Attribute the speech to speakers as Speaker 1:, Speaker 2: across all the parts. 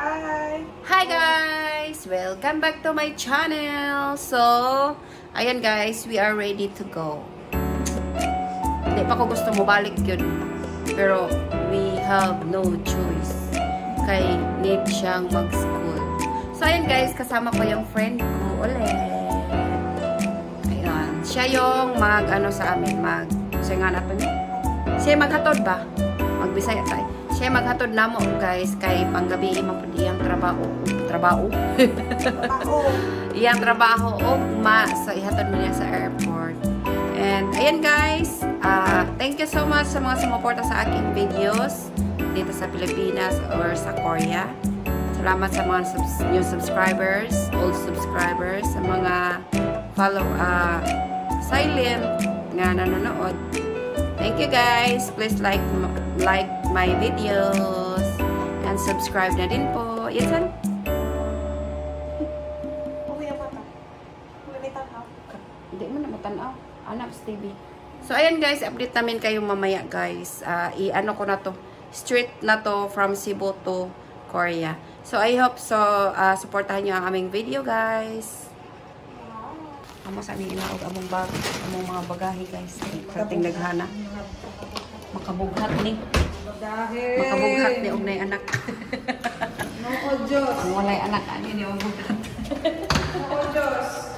Speaker 1: Hi guys! Welcome back to my channel. So, ayan guys, we are ready to go. Hindi pa ko gusto mo balik yun. Pero, we have no choice. Kay need siyang mag-school. So, ayan guys, kasama ko yung friend ko ulit. Ayan. Siya yung mag-ano sa amin, siya nga natin. Siya maghatod ba? Magbisaya tayo. Siya maghatod na mo guys kay panggabi mapudi ang trabaho iyang trabaho ugma so ihatod mo niya sa airport. And ayan guys, thank you so much sa mga sumuporta sa aking videos dito sa Pilipinas or sa Korea. Salamat sa mga new subscribers, old subscribers, sa mga silent nga nanonood. Thank you guys. Please like my videos and subscribe na din po. Yes, sir? Hindi mo na matanaw. Anak sa TV. So, ayan guys. Update namin kayo mamaya guys. I-ano ko na to. Street na to from Cebu to Korea. So, I hope so. Supportahan nyo ang aming video guys. Amo sa aming inaog among bag. Among mga bagahe guys. Kating naghana. Makabughat ni. Makabughat ni ugnay anak.
Speaker 2: No, Diyos.
Speaker 1: Ang walay anak, ano yun yung bughat.
Speaker 2: No, Diyos.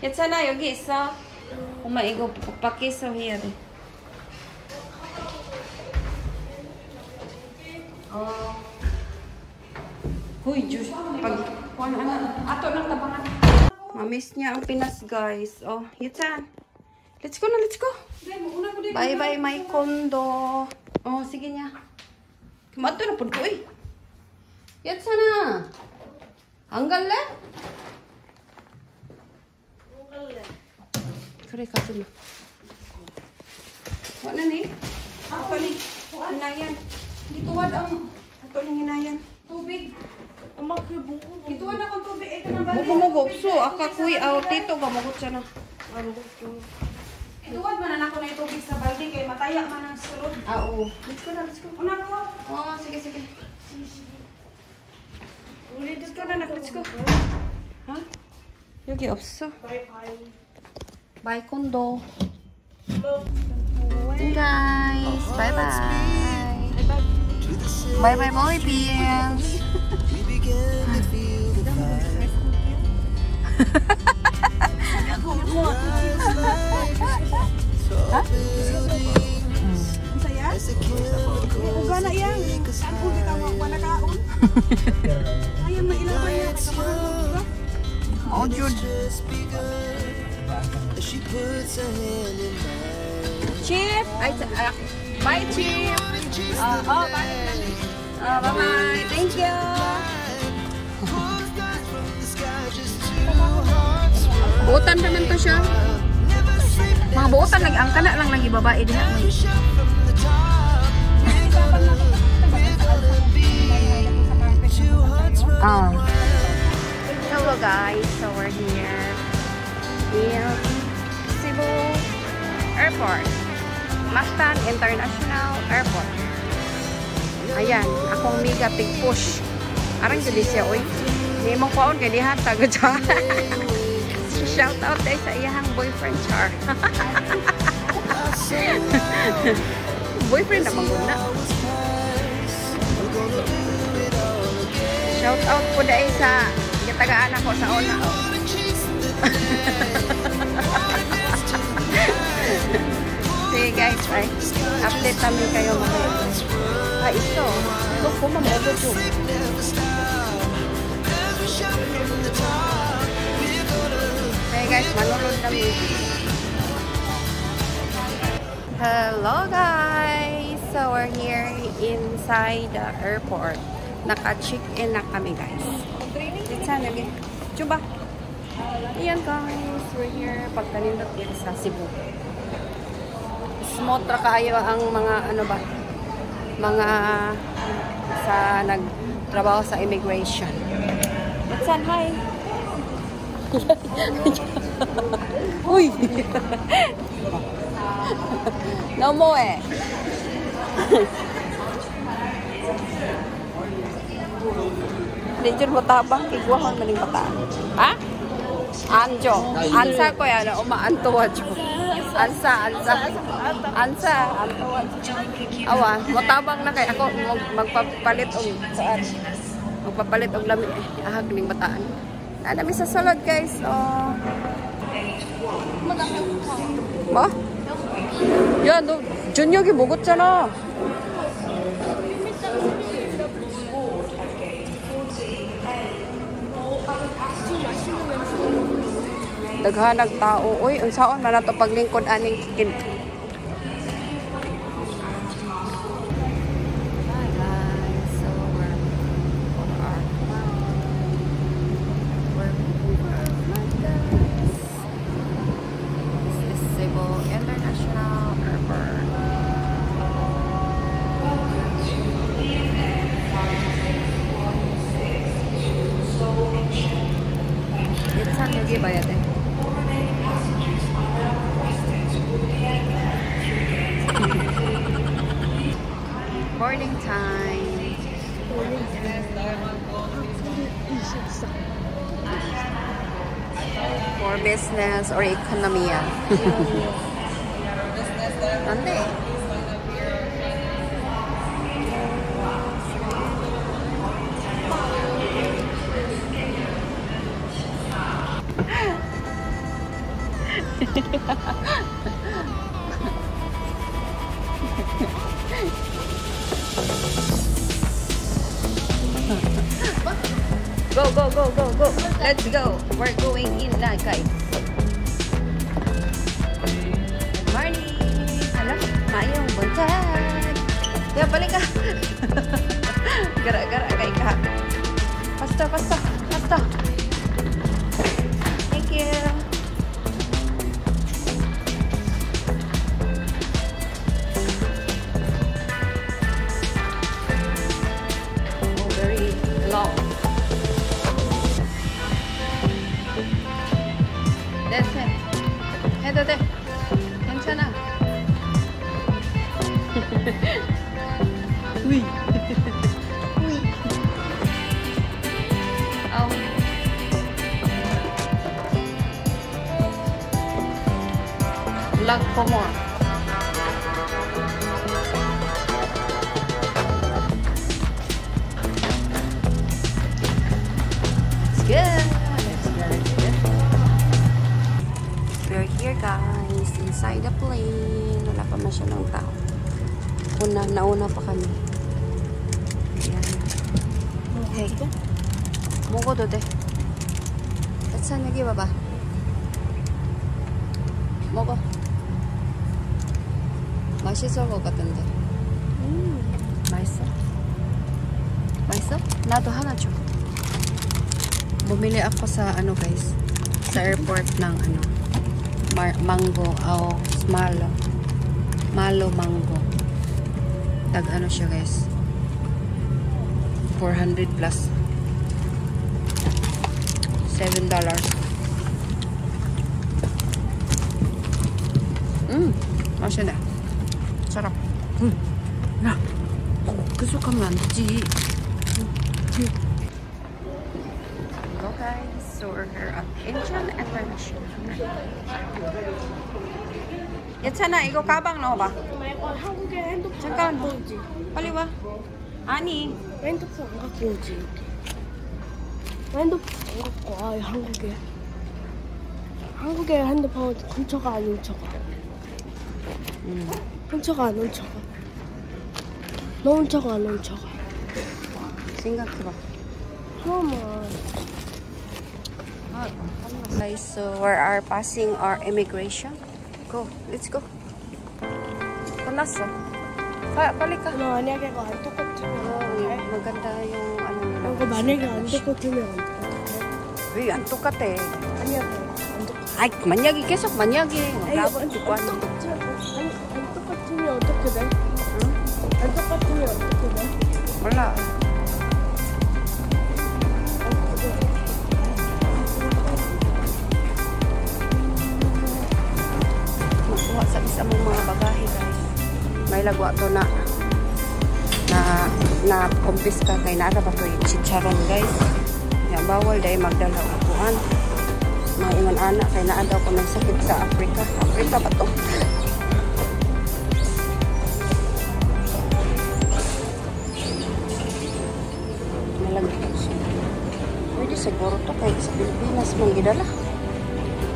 Speaker 1: Yan sana yung gisa. Umaigo, pakiso here. Oh. Huy, Diyos. Pag, ato ng tabangan. Mamiss niya ang Pinas, guys. Oh, Yitsan. Let's go na, let's go. Bye-bye, my condo. Oh, sige niya. Kumato na po ko eh. Yitsan na. Hanggal na? Kare ka sila. Wala ni? Ako ni. Hinayan. Dituwad ang ato ng hinayan. Tubig. Dituwad akong tubig. Ito na balik. Bumugopso. Akakuy out dito. Gamugot siya na. Dituwad man na ako na itubig sa balde. Kaya mataya man ang sulod. Oo. Let's go na. Let's go. Una ko. Oo. Sige, sige. Let's go na. Let's go. Ha? Yogi opso. Bye-bye. Bye, condo. Hey guys. Bye-bye. Bye-bye, boy beans. Hah?
Speaker 2: Saya? Uga na yan. Ako kita wala kaon. Ayun, mailang ba yan?
Speaker 1: Oh, Jude. Chip! Bye, Chip! Oh, bye. Bye-bye. Thank you. Buotan naman to siya. Mga buotan, ang kana lang lagi babae diha. Hello guys, so we're here in Cebu Airport, Mactan International Airport. Ayan, akong mega big push. Arang jadi siya, oy. Hindi mong paon kay dihan tago siya. Shout out tayo sa iyahang boyfriend, Char. Boyfriend na maguna. Shout out po dahil sa tagaan ako sa una. Sige guys, ay update namin kayo mamaya. Ito. Ito po mamodo po. Hey guys, manunod kami. Hello guys! So we're here inside the airport. Naka-check-in na kami guys. Sana lagi. Coba. Ayan guys, we're here. Pagkanindot dito sa Cebu. Smooth ra kaayo ang mga ano ba? Mga sa nagtrabaho sa immigration. Let's hi. Uy. No more eh. Di dyan mo tabang, kiguahon maning bataan. Ha? Anjo. Ansa ko yan, umaantuwa jo. Ansa. Antuwa jo. Awa, matabang na kay ako magpapalit og saan. Magpapalit og lami. Ahag ning bataan. Nami sa sulod guys. Oh. Ba? 야, 너 저녁에 먹었잖아. Daghanag tao. Uy, unsaon man nato paglingkod aning kin. 여기 봐야 돼. Boarding time. For business or economy. Ande. Go. Let's go. We're going in na, guys. Good morning. Alam, mayong buntag. Kaya balik ka. Gara-gara kay ka. Basta. Thank you. Oh, very long. 해도 돼. 괜찮아. 우이. 아우. Look for more. It's good. We're here guys, inside the plane. Wala pa masyadong tao. Nauna pa kami. Ayan. Hey. Mogodo de. Saan yagi baba? Mogo. 맛있을 것 같은데. 맛있어? 맛있어? 나도 하나 줘. Bumili ako sa ano guys, sa airport ng ano. Mango o malo mango. Tag ano siya guys, 400 plus $7. 맛있네. sarap. 나 계속 하면 안 되지. Hello guys, so we're here at Indian International. 예찬아 이거 가방 넣어봐.
Speaker 2: 한국에 핸드폰
Speaker 1: 잠깐
Speaker 2: 갖고 오지.
Speaker 1: 빨리 와. 아니
Speaker 2: 핸드폰 안 갖고 오지. 핸드폰 안 갖고 와. 한국에 핸드폰 훔쳐가 안 훔쳐가. 훔쳐가 안 훔쳐가. 너 훔쳐가 안 훔쳐가.
Speaker 1: 생각해봐.
Speaker 2: 그러면
Speaker 1: Guys, so we are passing our immigration. Go, let's go. 끝났어. 빨리 가.
Speaker 2: 만약에 안 똑같으면
Speaker 1: maganda yung ano nila.
Speaker 2: 이거 만약에 안 똑같으면 안 똑같아.
Speaker 1: 왜 안 똑같아?
Speaker 2: 아니야 안 똑같아.
Speaker 1: 아이 만약에 계속 만약에 라고
Speaker 2: 안
Speaker 1: 주관.
Speaker 2: 똑같으면 어떻게 돼?
Speaker 1: 응?
Speaker 2: 안 똑같으면 어떻게 돼?
Speaker 1: 몰라. Makuha sa isa mong mga bagahe guys. May lagwa to na na kumpis ka kay nara pa to yung chicharon guys. Ya bawal dahil magdala upuan. Maingon anak kay naa daw ko ng sakit sa Africa. Africa ba to? Nalagyan siya. Pwede siguro to kahit sa Pilipinas mong gidala.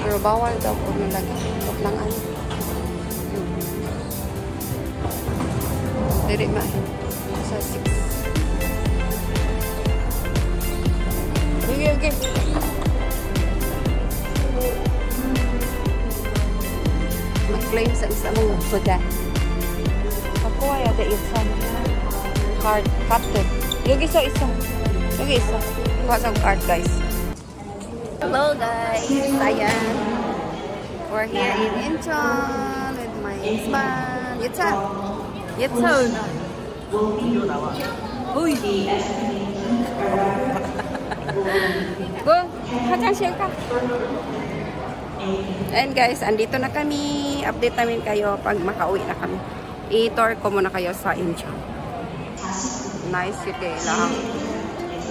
Speaker 1: Pero bawal daw ko nalagyan. Huwag lang ano. Diri ma. Sa 6. Okay. Mag-claim sa isa mong suda. Ako ay ada isa. Card. Captain. Yung isa. Yung isa. Kuha sa card guys. Hello guys. Ayan. We're here in Incheon with my husband. Yetsan. Uy. Go. 화장실 ka. And guys, andito na kami. Update namin kayo pag makauwi na kami. I-tour ko muna kayo sa Incheon. Nice city lang.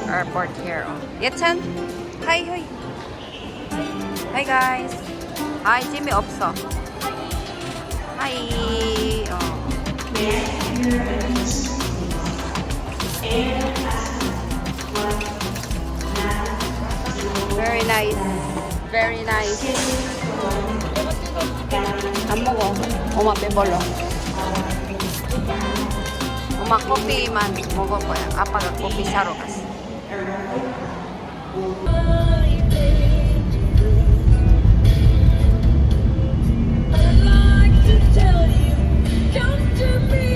Speaker 1: Airport here. Oh. Yetsan. Hi, hoy. Hi guys. Hi, Jimmy 없어. Hi. Oh. Very nice. Very nice. Amo ko. Uma pebolo. Uma kopi man. Mogo ko yan. Apa ka kopi saro kasi.
Speaker 3: I'd like to tell you, come to me.